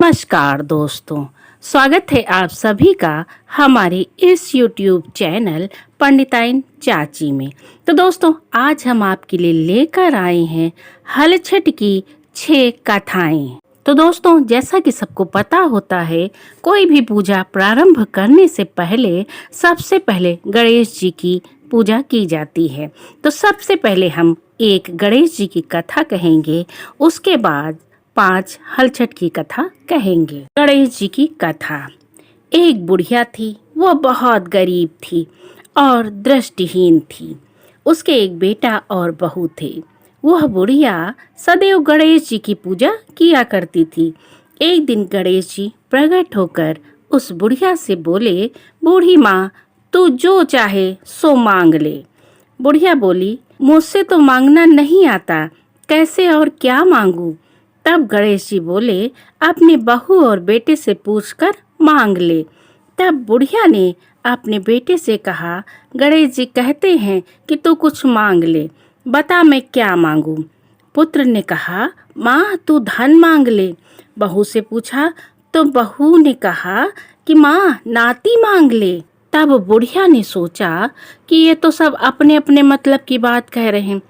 नमस्कार दोस्तों, स्वागत है आप सभी का हमारे इस YouTube चैनल पंडिताइन चाची में। तो दोस्तों, आज हम आपके लिए लेकर आए हैं हलछठ की 6 कथाएं। तो दोस्तों, जैसा कि सबको पता होता है, कोई भी पूजा प्रारंभ करने से पहले सबसे पहले गणेश जी की पूजा की जाती है। तो सबसे पहले हम एक गणेश जी की कथा कहेंगे, उसके बाद 5 हलछठ की कथा कहेंगे। गणेश जी की कथा। एक बुढ़िया थी, वह बहुत गरीब थी और दृष्टिहीन थी। उसके एक बेटा और बहू थे। वह बुढ़िया सदैव गणेश जी की पूजा किया करती थी। एक दिन गणेश जी प्रकट होकर उस बुढ़िया से बोले, बूढ़ी माँ, तू जो चाहे सो मांग ले। बुढ़िया बोली, मुझसे तो मांगना नहीं आता, कैसे और क्या मांगू। तब गणेश जी बोले, अपने बहू और बेटे से पूछकर मांग ले। तब बुढ़िया ने अपने बेटे से कहा, गणेश जी कहते हैं कि तू कुछ मांग ले, बता मैं क्या मांगू। पुत्र ने कहा, माँ तू धन मांग ले। बहू से पूछा तो बहू ने कहा कि माँ नाती मांग ले। तब बुढ़िया ने सोचा कि ये तो सब अपने अपने मतलब की बात कह रहे हैं।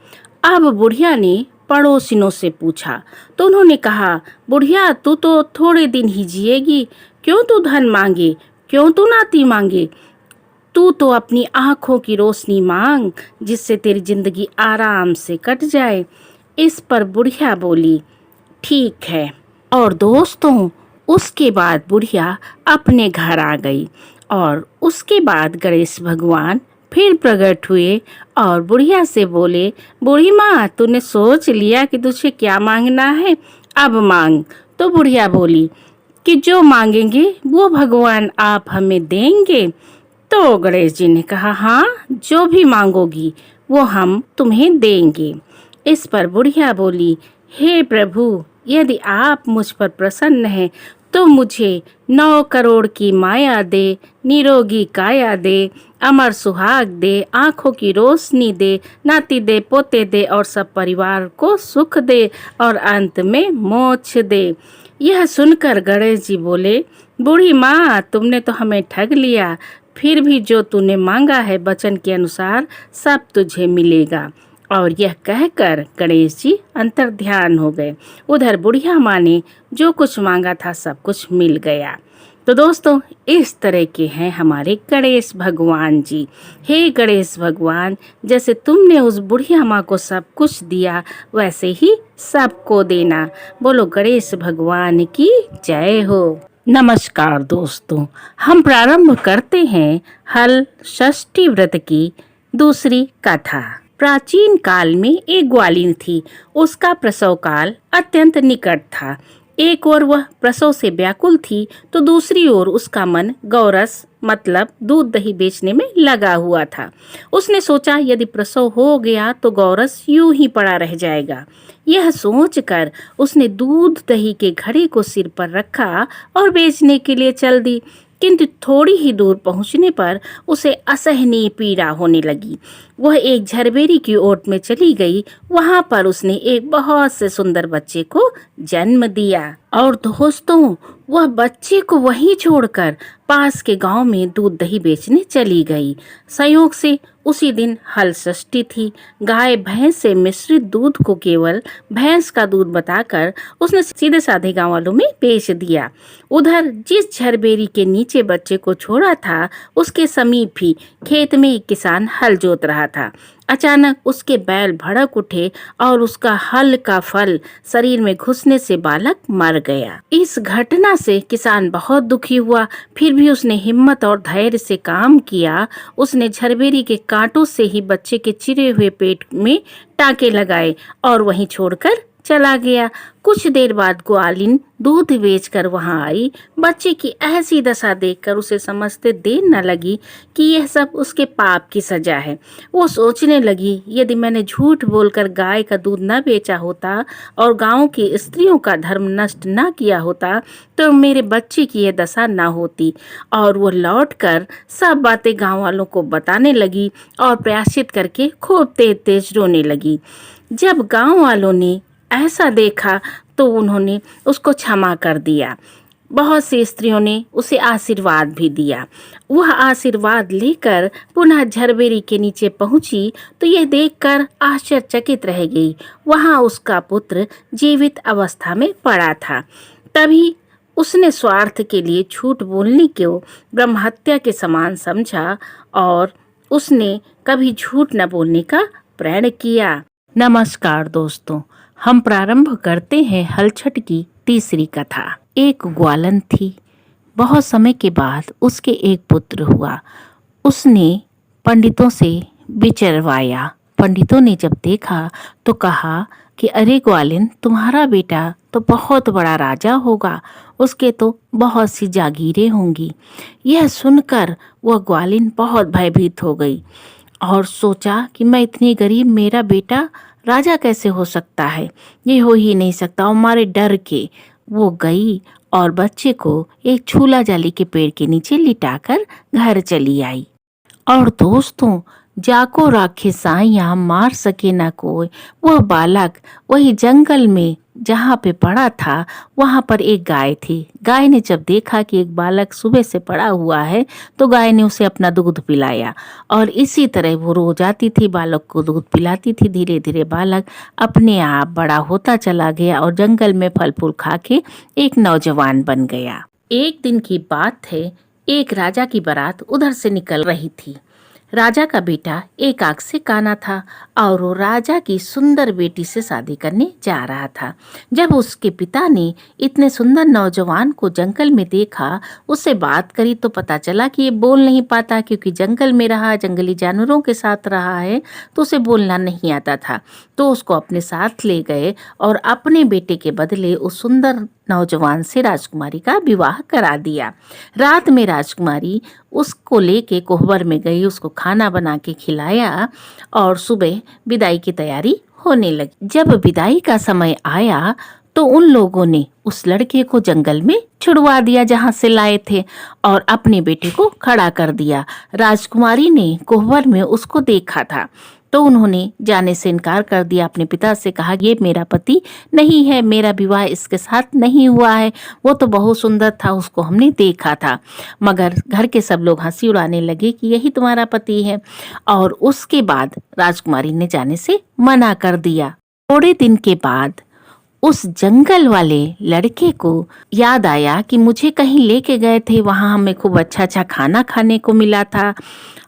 अब बुढ़िया ने पड़ोसिनों से पूछा तो उन्होंने कहा, बुढ़िया तू तो थोड़े दिन ही जिएगी, क्यों तू धन मांगे, क्यों तू नाती मांगे। तू तो अपनी आंखों की रोशनी मांग, जिससे तेरी जिंदगी आराम से कट जाए। इस पर बुढ़िया बोली, ठीक है। और दोस्तों, उसके बाद बुढ़िया अपने घर आ गई और उसके बाद गणेश भगवान फिर प्रकट हुए और बुढ़िया से बोले, बूढ़ी माँ तूने सोच लिया कि तुझे क्या मांगना है, अब मांग। तो बुढ़िया बोली कि जो मांगेंगे वो भगवान आप हमें देंगे। तो गणेश जी ने कहा, हाँ जो भी मांगोगी वो हम तुम्हें देंगे। इस पर बुढ़िया बोली, हे प्रभु, यदि आप मुझ पर प्रसन्न हैं तो मुझे 9 करोड़ की माया दे, निरोगी काया दे, अमर सुहाग दे, आंखों की रोशनी दे, नाती दे, पोते दे और सब परिवार को सुख दे और अंत में मोक्ष दे। यह सुनकर गणेश जी बोले, बूढ़ी माँ तुमने तो हमें ठग लिया, फिर भी जो तूने मांगा है वचन के अनुसार सब तुझे मिलेगा। और यह कहकर गणेश जी अंतर्ध्यान हो गए। उधर बुढ़िया माँ ने जो कुछ मांगा था सब कुछ मिल गया। तो दोस्तों, इस तरह के हैं हमारे गणेश भगवान जी। हे गणेश भगवान, जैसे तुमने उस बुढ़िया माँ को सब कुछ दिया वैसे ही सबको देना। बोलो गणेश भगवान की जय हो। नमस्कार दोस्तों, हम प्रारंभ करते हैं हल षष्ठी व्रत की दूसरी कथा। प्राचीन काल में एक ग्वालिन थी। उसका प्रसव काल अत्यंत निकट था। एक ओर वह प्रसव से व्याकुल थी तो दूसरी ओर उसका मन गौरस मतलब दूध दही बेचने में लगा हुआ था। उसने सोचा यदि प्रसव हो गया तो गौरस यूं ही पड़ा रह जाएगा। यह सोचकर उसने दूध दही के घड़े को सिर पर रखा और बेचने के लिए चल दी। किंतु थोड़ी ही दूर पहुंचने पर उसे असहनीय पीड़ा होने लगी। वह एक झरबेरी की ओट में चली गई। वहां पर उसने एक बहुत से सुंदर बच्चे को जन्म दिया और दोस्तों, वह बच्चे को वहीं छोड़कर पास के गांव में दूध दही बेचने चली गई। संयोग से उसी दिन हल षष्ठी थी। गाय भैंस से मिश्रित दूध को केवल भैंस का दूध बताकर उसने सीधे साधे गांव वालों में बेच दिया। उधर जिस झरबेरी के नीचे बच्चे को छोड़ा था उसके समीप ही खेत में एक किसान हल जोत रहा था। अचानक उसके बैल भड़क उठे और उसका हल का फल शरीर में घुसने से बालक मर गया। इस घटना से किसान बहुत दुखी हुआ, फिर भी उसने हिम्मत और धैर्य से काम किया। उसने झरबेरी के कांटों से ही बच्चे के चिरे हुए पेट में टाँके लगाए और वहीं छोड़कर चला गया। कुछ देर बाद ग्वालिन दूध बेचकर वहां आई। बच्चे की ऐसी दशा देखकर उसे समझते देर न लगी कि यह सब उसके पाप की सजा है। वो सोचने लगी, यदि मैंने झूठ बोलकर गाय का दूध न बेचा होता और गांव की स्त्रियों का धर्म नष्ट न किया होता तो मेरे बच्चे की यह दशा न होती। और वो लौटकर सब बातें गांव वालों को बताने लगी और प्रायश्चित करके खूब तेज तेज रोने लगी। जब गांव वालों ने ऐसा देखा तो उन्होंने उसको क्षमा कर दिया। बहुत सी स्त्रियों ने उसे आशीर्वाद भी दिया। वह आशीर्वाद लेकर पुनः झरबेरी के नीचे पहुंची तो यह देखकर आश्चर्यचकित रह गई। वहां उसका पुत्र जीवित अवस्था में पड़ा था। तभी उसने स्वार्थ के लिए झूठ बोलने को ब्रह्महत्या के समान समझा और उसने कभी झूठ न बोलने का प्रण किया। नमस्कार दोस्तों, हम प्रारंभ करते हैं हलछट की तीसरी कथा। एक ग्वालन थी। बहुत समय के बाद उसके एक पुत्र हुआ। उसने पंडितों से विचरवाया। पंडितों ने जब देखा तो कहा कि अरे ग्वालिन, तुम्हारा बेटा तो बहुत बड़ा राजा होगा, उसके तो बहुत सी जागीरें होंगी। यह सुनकर वह ग्वालिन बहुत भयभीत हो गई और सोचा कि मैं इतनी गरीब, मेरा बेटा राजा कैसे हो सकता है, ये हो ही नहीं सकता। और मारे डर के वो गई और बच्चे को एक झूला जाली के पेड़ के नीचे लिटाकर घर चली आई। और दोस्तों, जाको राखे साइयां मार सके ना कोई, वह बालक वही जंगल में जहाँ पे पड़ा था वहां पर एक गाय थी। गाय ने जब देखा कि एक बालक सुबह से पड़ा हुआ है तो गाय ने उसे अपना दूध पिलाया और इसी तरह वो रोज आती थी, बालक को दूध पिलाती थी। धीरे धीरे बालक अपने आप बड़ा होता चला गया और जंगल में फल फूल खा के एक नौजवान बन गया। एक दिन की बात है, एक राजा की बारात उधर से निकल रही थी। राजा का बेटा एक आंख से काना था और वो राजा की सुंदर बेटी से शादी करने जा रहा था। जब उसके पिता ने इतने सुंदर नौजवान को जंगल में देखा, उससे बात करी तो पता चला कि ये बोल नहीं पाता, क्योंकि जंगल में रहा, जंगली जानवरों के साथ रहा है तो उसे बोलना नहीं आता था। तो उसको अपने साथ ले गए और अपने बेटे के बदले उस सुंदर नौजवान से राजकुमारी का विवाह करा दिया। रात में राजकुमारी उसको लेके कोहबर में गई, उसको खाना बना के खिलाया और सुबह विदाई की तैयारी होने लगी। जब विदाई का समय आया तो उन लोगों ने उस लड़के को जंगल में छुड़वा दिया जहां से लाए थे और अपने बेटे को खड़ा कर दिया। राजकुमारी ने कोहबर में उसको देखा था तो उन्होंने जाने से इनकार कर दिया। अपने पिता से कहा, ये मेरा पति नहीं है, मेरा विवाह इसके साथ नहीं हुआ है, वो तो बहुत सुंदर था, उसको हमने देखा था। मगर घर के सब लोग हंसी उड़ाने लगे कि यही तुम्हारा पति है। और उसके बाद राजकुमारी ने जाने से मना कर दिया। थोड़े दिन के बाद उस जंगल वाले लड़के को याद आया कि मुझे कहीं लेके गए थे, वहां हमें खूब अच्छा अच्छा खाना खाने को मिला था।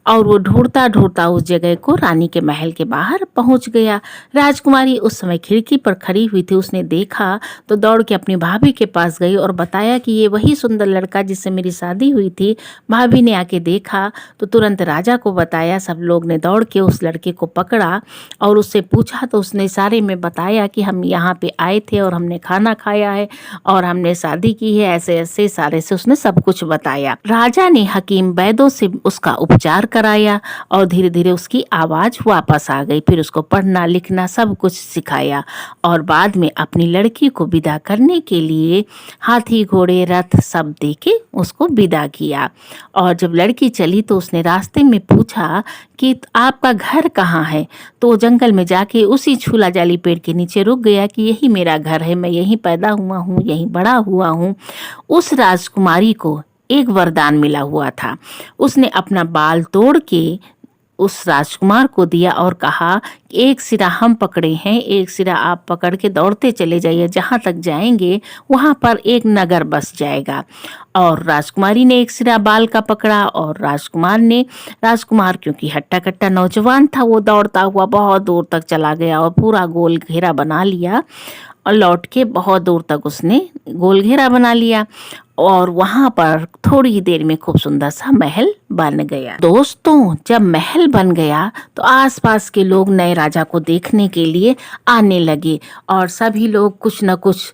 और वो ढूंढता ढूंढता उस जगह को रानी के महल के बाहर पहुंच गया। राजकुमारी उस समय खिड़की पर खड़ी हुई थी। उसने देखा तो दौड़ के अपनी भाभी के पास गई और बताया कि ये वही सुंदर लड़का जिससे मेरी शादी हुई थी। भाभी ने आके देखा तो तुरंत राजा को बताया। सब लोग ने दौड़ के उस लड़के को पकड़ा और उससे पूछा तो उसने इशारे में बताया कि हम यहाँ पे आए थे और हमने खाना खाया है और हमने शादी की है। ऐसे ऐसे इशारे से उसने सब कुछ बताया। राजा ने हकीम वैद्यों से उसका उपचार कराया और धीरे धीरे उसकी आवाज वापस आ गई। फिर उसको पढ़ना लिखना सब कुछ सिखाया और बाद में अपनी लड़की को विदा करने के लिए हाथी घोड़े रथ सब दे के उसको विदा किया। और जब लड़की चली तो उसने रास्ते में पूछा कि आपका घर कहाँ है, तो जंगल में जाके उसी झूला जाली पेड़ के नीचे रुक गया कि यही मेरा घर है, मैं यहीं पैदा हुआ हूँ, यहीं बड़ा हुआ हूँ। उस राजकुमारी को एक वरदान मिला हुआ था। उसने अपना बाल तोड़ के उस राजकुमार को दिया और कहा, एक सिरा हम पकड़े हैं, एक सिरा आप पकड़ के दौड़ते चले जाइए, जहाँ तक जाएंगे वहाँ पर एक नगर बस जाएगा। और राजकुमारी ने एक सिरा बाल का पकड़ा और राजकुमार क्योंकि हट्टा कट्टा नौजवान था, वो दौड़ता हुआ बहुत दूर तक चला गया और पूरा गोल घेरा बना लिया और लौट के बहुत दूर तक उसने गोल घेरा बना लिया और वहां पर थोड़ी देर में खूब सुंदर सा महल बन गया। दोस्तों, जब महल बन गया तो आसपास के लोग नए राजा को देखने के लिए आने लगे और सभी लोग कुछ न कुछ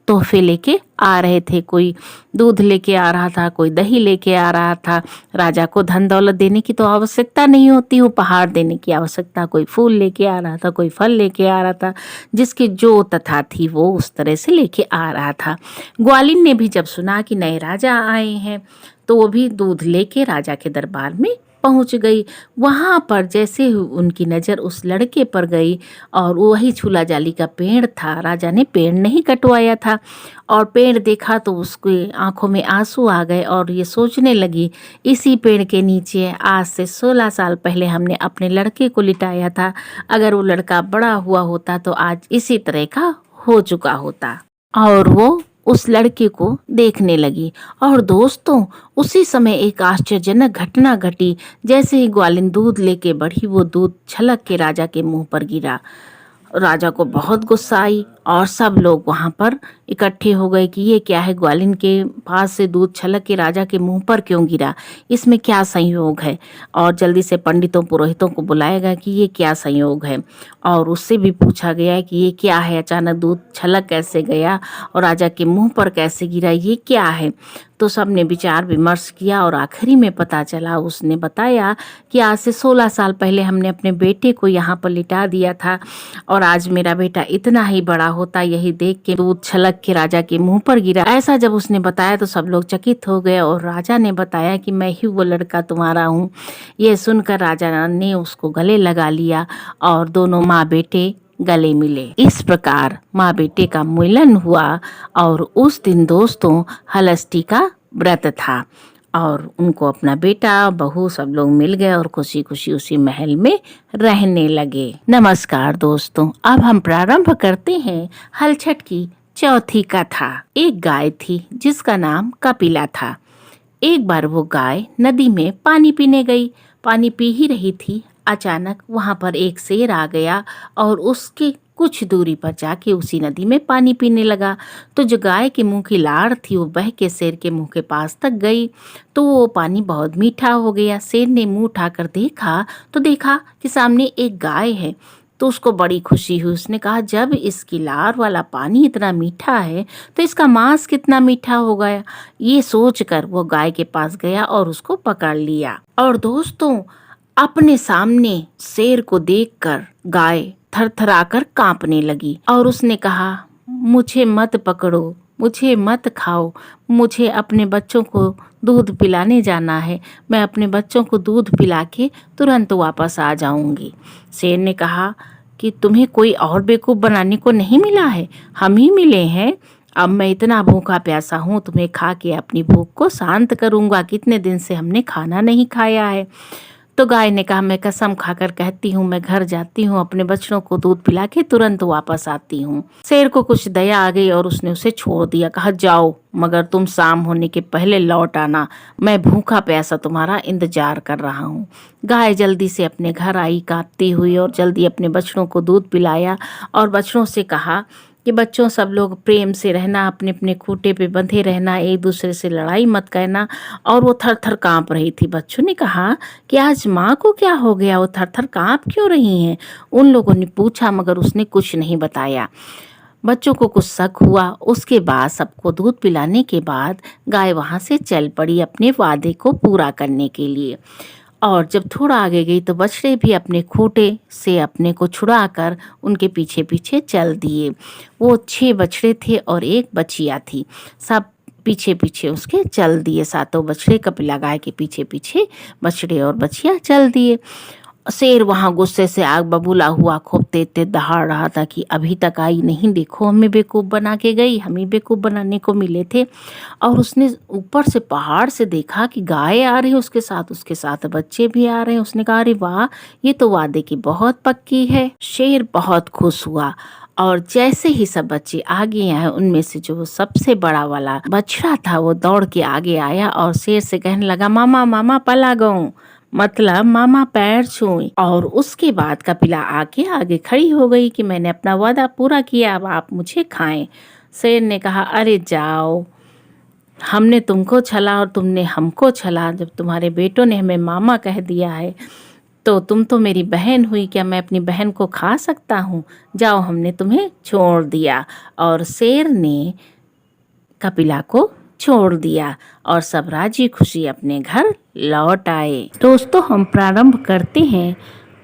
तोहफे लेके आ रहे थे। कोई दूध लेके आ रहा था, कोई दही लेके आ रहा था। राजा को धन दौलत देने की तो आवश्यकता नहीं होती, उपहार देने की आवश्यकता। कोई फूल लेके आ रहा था, कोई फल लेके आ रहा था, जिसकी जो तथा थी वो उस तरह से लेके आ रहा था। ग्वालिन ने भी जब सुना कि नए राजा आए हैं तो वो भी दूध लेके राजा के दरबार में पहुंच गई। वहां पर जैसे ही उनकी नज़र उस लड़के पर गई और वो वही झूला जाली का पेड़ था, राजा ने पेड़ नहीं कटवाया था, और पेड़ देखा तो उसके आंखों में आंसू आ गए और ये सोचने लगी, इसी पेड़ के नीचे आज से 16 साल पहले हमने अपने लड़के को लिटाया था। अगर वो लड़का बड़ा हुआ होता तो आज इसी तरह का हो चुका होता। और वो उस लड़के को देखने लगी। और दोस्तों, उसी समय एक आश्चर्यजनक घटना घटी। जैसे ही ग्वालिन दूध लेके बढ़ी, वो दूध छलक के राजा के मुंह पर गिरा। राजा को बहुत गुस्सा आई और सब लोग वहां पर इकट्ठे हो गए कि ये क्या है, ग्वालिन के पास से दूध छलक के राजा के मुंह पर क्यों गिरा, इसमें क्या संयोग है। और जल्दी से पंडितों पुरोहितों को बुलाया गया कि ये क्या संयोग है, और उससे भी पूछा गया कि ये क्या है, अचानक दूध छलक कैसे गया और राजा के मुंह पर कैसे गिरा, ये क्या है। तो सब ने विचार विमर्श किया और आखिरी में पता चला, उसने बताया कि आज से 16 साल पहले हमने अपने बेटे को यहाँ पर लिटा दिया था और आज मेरा बेटा इतना ही बड़ा होता, यही देख के दूध छलक के राजा के मुंह पर गिरा। ऐसा जब उसने बताया तो सब लोग चकित हो गए और राजा ने बताया कि मैं ही वो लड़का तुम्हारा हूँ। ये सुनकर राजा ने उसको गले लगा लिया और दोनों माँ बेटे गले मिले। इस प्रकार माँ बेटे का मिलन हुआ और उस दिन दोस्तों हलष्टी का व्रत था और उनको अपना बेटा बहू सब लोग मिल गए और खुशी खुशी उसी महल में रहने लगे। नमस्कार दोस्तों, अब हम प्रारंभ करते हैं हलछठ की चौथी कथा। एक गाय थी जिसका नाम कपिला था। एक बार वो गाय नदी में पानी पीने गई। पानी पी ही रही थी, अचानक वहां पर एक शेर आ गया और उसके कुछ दूरी पर जाके उसी नदी में पानी पीने लगा। तो जो गाय के मुंह की लाड़ थी वो बह के शेर के मुंह के पास तक गई, तो वो पानी बहुत मीठा हो गया। शेर ने मुंह उठाकर देखा तो देखा कि सामने एक गाय है। तो उसको बड़ी खुशी हुई। उसने कहा, जब इसकी लार वाला पानी इतना मीठा है तो इसका मांस कितना मीठा हो गया। ये सोचकर वो गाय के पास गया और उसको पकड़ लिया। और दोस्तों, अपने सामने शेर को देखकर गाय थरथराकर कांपने लगी और उसने कहा, मुझे मत पकड़ो, मुझे मत खाओ, मुझे अपने बच्चों को दूध पिलाने जाना है। मैं अपने बच्चों को दूध पिला के तुरंत वापस आ जाऊंगी। शेर ने कहा कि तुम्हें कोई और बेवकूफ़ बनाने को नहीं मिला है, हम ही मिले हैं। अब मैं इतना भूखा प्यासा हूँ, तुम्हें खा के अपनी भूख को शांत करूँगा। कितने दिन से हमने खाना नहीं खाया है। तो गाय ने कहा, मैं कसम खाकर कहती हूँ, मैं घर जाती हूँ, अपने बच्चों को दूध पिला के तुरंत वापस आती हूँ। शेर को कुछ दया आ गई और उसने उसे छोड़ दिया। कहा, जाओ, मगर तुम शाम होने के पहले लौट आना, मैं भूखा प्यासा तुम्हारा इंतजार कर रहा हूँ। गाय जल्दी से अपने घर आई कांपती हुई और जल्दी अपने बच्चों को दूध पिलाया और बच्चों से कहा कि बच्चों, सब लोग प्रेम से रहना, अपने अपने खूंटे पे बंधे रहना, एक दूसरे से लड़ाई मत करना। और वो थर थर कांप रही थी। बच्चों ने कहा कि आज माँ को क्या हो गया, वो थर थर कांप क्यों रही हैं। उन लोगों ने पूछा मगर उसने कुछ नहीं बताया। बच्चों को कुछ शक हुआ। उसके बाद सबको दूध पिलाने के बाद गाय वहाँ से चल पड़ी अपने वादे को पूरा करने के लिए। और जब थोड़ा आगे गई तो बछड़े भी अपने खूंटे से अपने को छुड़ाकर उनके पीछे पीछे चल दिए। वो 6 बछड़े थे और 1 बछिया थी। सब पीछे पीछे उसके चल दिए। सातों बछड़े कपिला गाय के पीछे पीछे बछड़े और बछिया चल दिए। शेर वहाँ गुस्से से आग बबूला हुआ खूब तेज तेज दहाड़ रहा था कि अभी तक आई नहीं, देखो हमें बेवकूफ़ बना के गई, हम ही बेवकूफ़ बनाने को मिले थे। और उसने ऊपर से पहाड़ से देखा कि गाय आ रही है, उसके साथ बच्चे भी आ रहे हैं। उसने कहा, अरे वाह, ये तो वादे की बहुत पक्की है। शेर बहुत खुश हुआ और जैसे ही सब बच्चे आगे आए, उनमें से जो सबसे बड़ा वाला बछड़ा था वो दौड़ के आगे आया और शेर से कहने लगा, मामा मामा पला गऊं, मतलब मामा पैर छुए। और उसके बाद कपिला आके आगे खड़ी हो गई कि मैंने अपना वादा पूरा किया, अब आप मुझे खाएं। शेर ने कहा, अरे जाओ, हमने तुमको छला और तुमने हमको छला। जब तुम्हारे बेटों ने हमें मामा कह दिया है तो तुम तो मेरी बहन हुई, क्या मैं अपनी बहन को खा सकता हूँ? जाओ, हमने तुम्हें छोड़ दिया। और शेर ने कपिला को छोड़ दिया और सब राजी खुशी अपने घर लौट आए। दोस्तों, हम प्रारंभ करते हैं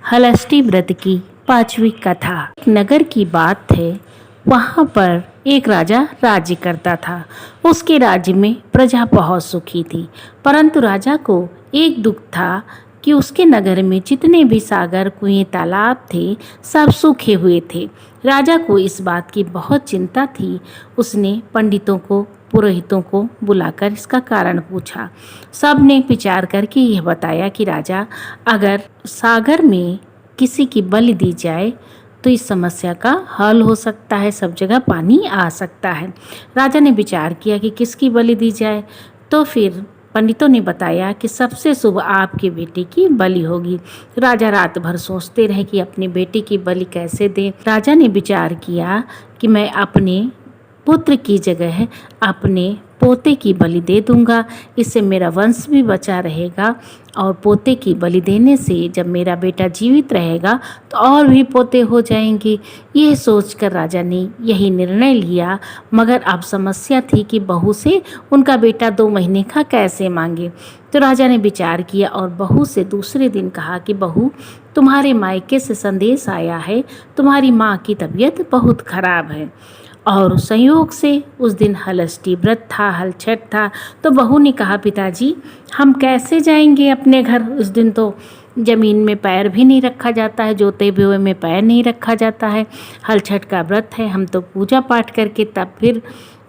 हलष्टी व्रत की 5वीं कथा। एक नगर की बात है, वहाँ पर एक राजा राज्य करता था। उसके राज्य में प्रजा बहुत सुखी थी, परंतु राजा को एक दुख था कि उसके नगर में जितने भी सागर, कुएं, तालाब थे, सब सूखे हुए थे। राजा को इस बात की बहुत चिंता थी। उसने पंडितों को, पुरोहितों को बुलाकर इसका कारण पूछा। सब ने विचार करके यह बताया कि राजा, अगर सागर में किसी की बलि दी जाए तो इस समस्या का हल हो सकता है, सब जगह पानी आ सकता है। राजा ने विचार किया कि किसकी बलि दी जाए, तो फिर पंडितों ने बताया कि सबसे शुभ आपके बेटे की बलि होगी। राजा रात भर सोचते रहे कि अपने बेटे की बलि कैसे दें। राजा ने विचार किया कि मैं अपने पुत्र की जगह अपने पोते की बलि दे दूंगा, इससे मेरा वंश भी बचा रहेगा और पोते की बलि देने से जब मेरा बेटा जीवित रहेगा तो और भी पोते हो जाएंगे। यह सोचकर राजा ने यही निर्णय लिया, मगर अब समस्या थी कि बहू से उनका बेटा 2 महीने का कैसे मांगे। तो राजा ने विचार किया और बहू से दूसरे दिन कहा कि बहू, तुम्हारे मायके से संदेश आया है, तुम्हारी माँ की तबीयत बहुत खराब है। और संयोग से उस दिन हलष्टी व्रत था, हल छठ था। तो बहू ने कहा, पिताजी हम कैसे जाएंगे अपने घर, उस दिन तो ज़मीन में पैर भी नहीं रखा जाता है, जोते हुए में पैर नहीं रखा जाता है, हल छठ का व्रत है, हम तो पूजा पाठ करके तब फिर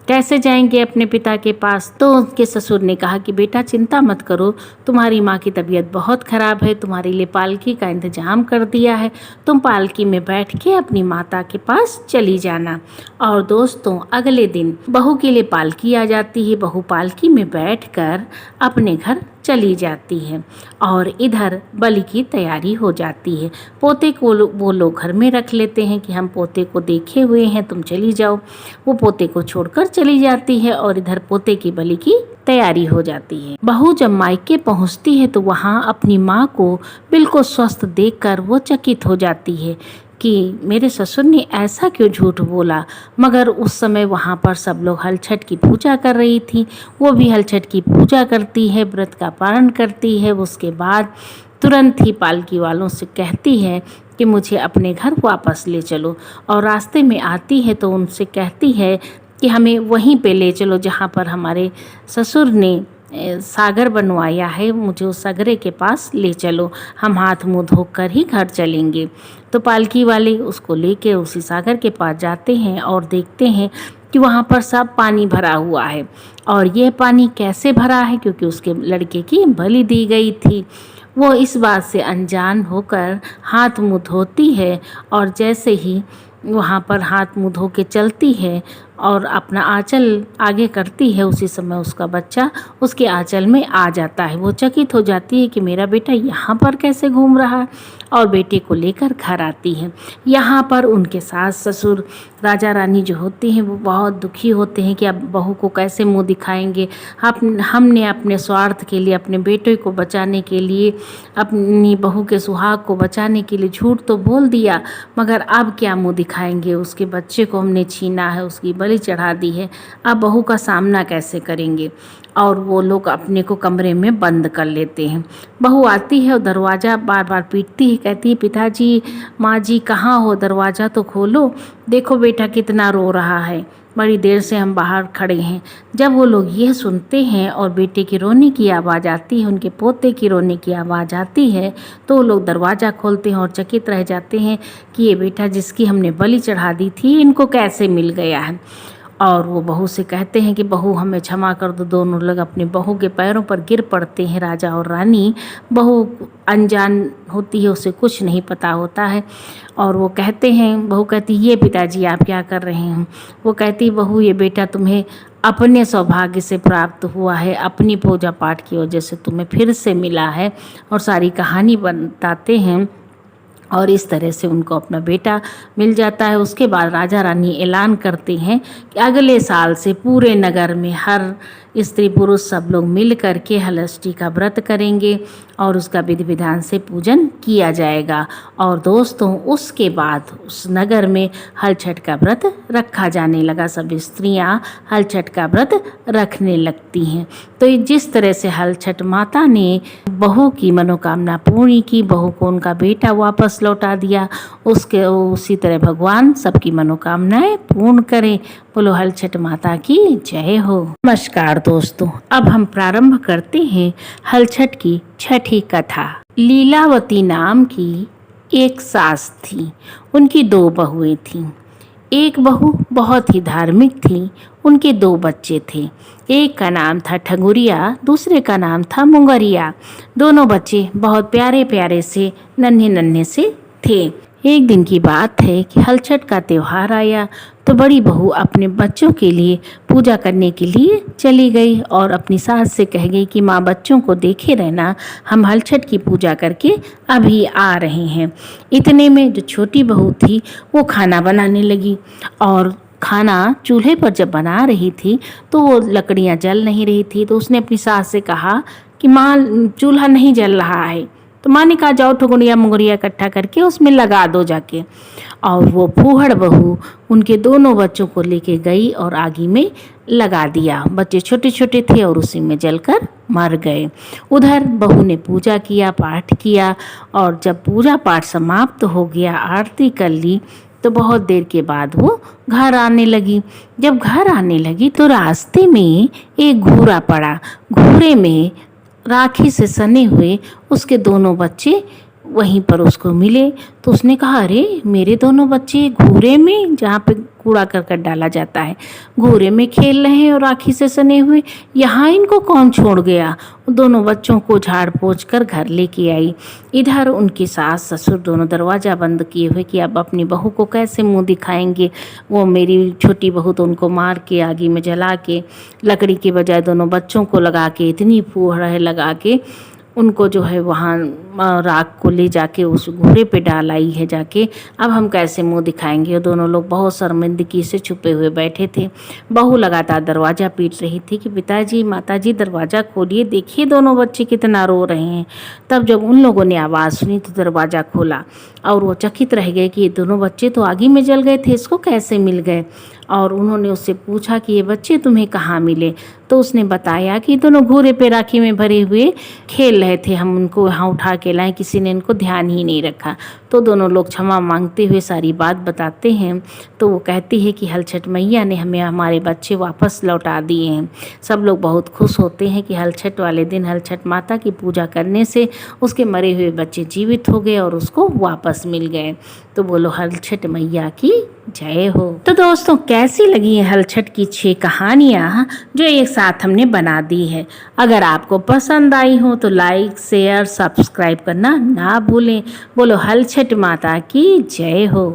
कैसे जाएंगे अपने पिता के पास। तो उनके ससुर ने कहा कि बेटा चिंता मत करो, तुम्हारी माँ की तबीयत बहुत ख़राब है, तुम्हारे लिए पालकी का इंतजाम कर दिया है, तुम पालकी में बैठ के अपनी माता के पास चली जाना। और दोस्तों अगले दिन बहू के लिए पालकी आ जाती है। बहू पालकी में बैठकर अपने घर चली जाती है और इधर बलि की तैयारी हो जाती है। पोते को वो लोग घर में रख लेते हैं कि हम पोते को देखे हुए हैं, तुम चली जाओ। वो पोते को छोड़कर चली जाती है और इधर पोते की बलि की तैयारी हो जाती है। बहू जब मायके पहुंचती है तो वहां अपनी माँ को बिल्कुल स्वस्थ देखकर वो चकित हो जाती है कि मेरे ससुर ने ऐसा क्यों झूठ बोला। मगर उस समय वहाँ पर सब लोग हल छठ की पूजा कर रही थी। वो भी हल छठ की पूजा करती है, व्रत का पारण करती है। उसके बाद तुरंत ही पालकी वालों से कहती है कि मुझे अपने घर वापस ले चलो, और रास्ते में आती है तो उनसे कहती है कि हमें वहीं पे ले चलो जहाँ पर हमारे ससुर ने सागर बनवाया है, मुझे उस सागरे के पास ले चलो, हम हाथ मुंह धोकर ही घर चलेंगे। तो पालकी वाले उसको लेके उसी सागर के पास जाते हैं और देखते हैं कि वहाँ पर सब पानी भरा हुआ है। और ये पानी कैसे भरा है, क्योंकि उसके लड़के की बलि दी गई थी। वो इस बात से अनजान होकर हाथ मुंह धोती है और जैसे ही वहाँ पर हाथ मुंह धो के चलती है और अपना आंचल आगे करती है, उसी समय उसका बच्चा उसके आंचल में आ जाता है। वो चकित हो जाती है कि मेरा बेटा यहाँ पर कैसे घूम रहा है, और बेटे को लेकर घर आती है। यहाँ पर उनके सास ससुर राजा रानी जो होते हैं वो बहुत दुखी होते हैं कि अब बहू को कैसे मुंह दिखाएंगे। हमने अपने स्वार्थ के लिए, अपने बेटे को बचाने के लिए, अपनी बहू के सुहाग को बचाने के लिए झूठ तो बोल दिया, मगर अब क्या मुंह दिखाएंगे। उसके बच्चे को हमने छीना है, उसकी बलि चढ़ा दी है, अब बहू का सामना कैसे करेंगे। और वो लोग अपने को कमरे में बंद कर लेते हैं। बहू आती है और दरवाज़ा बार बार पीटती है, कहती है पिताजी, माँ जी कहाँ हो, दरवाज़ा तो खोलो, देखो बेटा कितना रो रहा है, बड़ी देर से हम बाहर खड़े हैं। जब वो लोग ये सुनते हैं और बेटे की रोने की आवाज़ आती है, उनके पोते की रोने की आवाज़ आती है, तो वो लोग दरवाज़ा खोलते हैं और चकित रह जाते हैं कि ये बेटा जिसकी हमने बलि चढ़ा दी थी इनको कैसे मिल गया है। और वो बहू से कहते हैं कि बहू हमें क्षमा कर दो। दोनों लोग अपनी बहू के पैरों पर गिर पड़ते हैं। राजा और रानी, बहू अनजान होती है, उसे कुछ नहीं पता होता है। और वो कहते हैं, बहू कहती ये पिताजी आप क्या कर रहे हैं। वो कहती बहू ये बेटा तुम्हें अपने सौभाग्य से प्राप्त हुआ है, अपनी पूजा पाठ की वजह से तुम्हें फिर से मिला है। और सारी कहानी बताते हैं और इस तरह से उनको अपना बेटा मिल जाता है। उसके बाद राजा रानी ऐलान करते हैं कि अगले साल से पूरे नगर में हर स्त्री पुरुष सब लोग मिल करके हलष्टी का व्रत करेंगे और उसका विधि विधान से पूजन किया जाएगा। और दोस्तों उसके बाद उस नगर में हल छठ का व्रत रखा जाने लगा। सब स्त्रियां हल छठ का व्रत रखने लगती हैं। तो जिस तरह से हल छठ माता ने बहू की मनोकामना पूरी की, बहू को उनका बेटा वापस लौटा दिया, उसी तरह भगवान सबकी मनोकामनाएं पूर्ण करें। बोलो हल छठ माता की जय हो। नमस्कार दोस्तों, अब हम प्रारंभ करते हैं हल छठ की छठी कथा। लीलावती नाम की एक सास थी। उनकी 2 बहुएं थीं। एक बहू बहुत ही धार्मिक थी। उनके 2 बच्चे थे। एक का नाम था ठगुरिया, दूसरे का नाम था मुंगरिया। दोनों बच्चे बहुत प्यारे प्यारे से नन्हे नन्हे से थे। एक दिन की बात है कि हल छठ का त्योहार आया तो बड़ी बहू अपने बच्चों के लिए पूजा करने के लिए चली गई और अपनी सास से कह गई कि माँ बच्चों को देखे रहना, हम हल छठ की पूजा करके अभी आ रहे हैं। इतने में जो छोटी बहू थी वो खाना बनाने लगी और खाना चूल्हे पर जब बना रही थी तो वो लकड़ियाँ जल नहीं रही थी। तो उसने अपनी सास से कहा कि माँ चूल्हा नहीं जल रहा है। तो माँ ने कहा जाओ ठगुनिया मुंगरिया इकट्ठा करके उसमें लगा दो जाके। और वो फूहड़ बहू उनके दोनों बच्चों को लेके गई और आगी में लगा दिया। बच्चे छोटे छोटे थे और उसी में जलकर मर गए। उधर बहू ने पूजा किया, पाठ किया और जब पूजा पाठ समाप्त हो गया, आरती कर ली, तो बहुत देर के बाद वो घर आने लगी। जब घर आने लगी तो रास्ते में एक घूरा पड़ा। घूरे में राखी से सने हुए उसके दोनों बच्चे वहीं पर उसको मिले। तो उसने कहा, अरे मेरे दोनों बच्चे घूरे में, जहाँ पे कूड़ा करकट डाला जाता है, घूरे में खेल रहे हैं और राखी से सने हुए, यहाँ इनको कौन छोड़ गया। दोनों बच्चों को झाड़ पोंछ कर घर लेके आई। इधर उनकी सास ससुर दोनों दरवाज़ा बंद किए हुए कि अब अपनी बहू को कैसे मुंह दिखाएंगे। वो मेरी छोटी बहू तो उनको मार के आगी में जला के, लकड़ी के बजाय दोनों बच्चों को लगा के, इतनी फूहड़ लगा के उनको जो है वहाँ राख को ले जाके उस घोड़े पे डाल आई है जाके। अब हम कैसे मुंह दिखाएंगे। और दोनों लोग बहुत शर्मिंदगी से छुपे हुए बैठे थे। बहू लगातार दरवाज़ा पीट रही थी कि पिताजी माताजी दरवाज़ा खोलिए, देखिए दोनों बच्चे कितना रो रहे हैं। तब जब उन लोगों ने आवाज़ सुनी तो दरवाज़ा खोला और वो चकित रह गए कि ये दोनों बच्चे तो आगी में जल गए थे, इसको कैसे मिल गए। और उन्होंने उससे पूछा कि ये बच्चे तुम्हें कहाँ मिले। तो उसने बताया कि दोनों घूरे पे राखी में भरे हुए खेल रहे थे, हम उनको यहाँ उठा के लाए, किसी ने इनको ध्यान ही नहीं रखा। तो दोनों लोग क्षमा मांगते हुए सारी बात बताते हैं। तो वो कहती है कि हल छठ मैया ने हमें हमारे बच्चे वापस लौटा दिए हैं। सब लोग बहुत खुश होते हैं कि हल छठ वाले दिन हल छठ माता की पूजा करने से उसके मरे हुए बच्चे जीवित हो गए और उसको वापस मिल गए। तो बोलो हल छठ मैया की जय हो। तो दोस्तों, कैसी लगी है हल छठ की 6 कहानियाँ जो एक साथ हमने बना दी है। अगर आपको पसंद आई हो तो लाइक शेयर सब्सक्राइब करना ना भूलें। बोलो हल छठ माता की जय हो।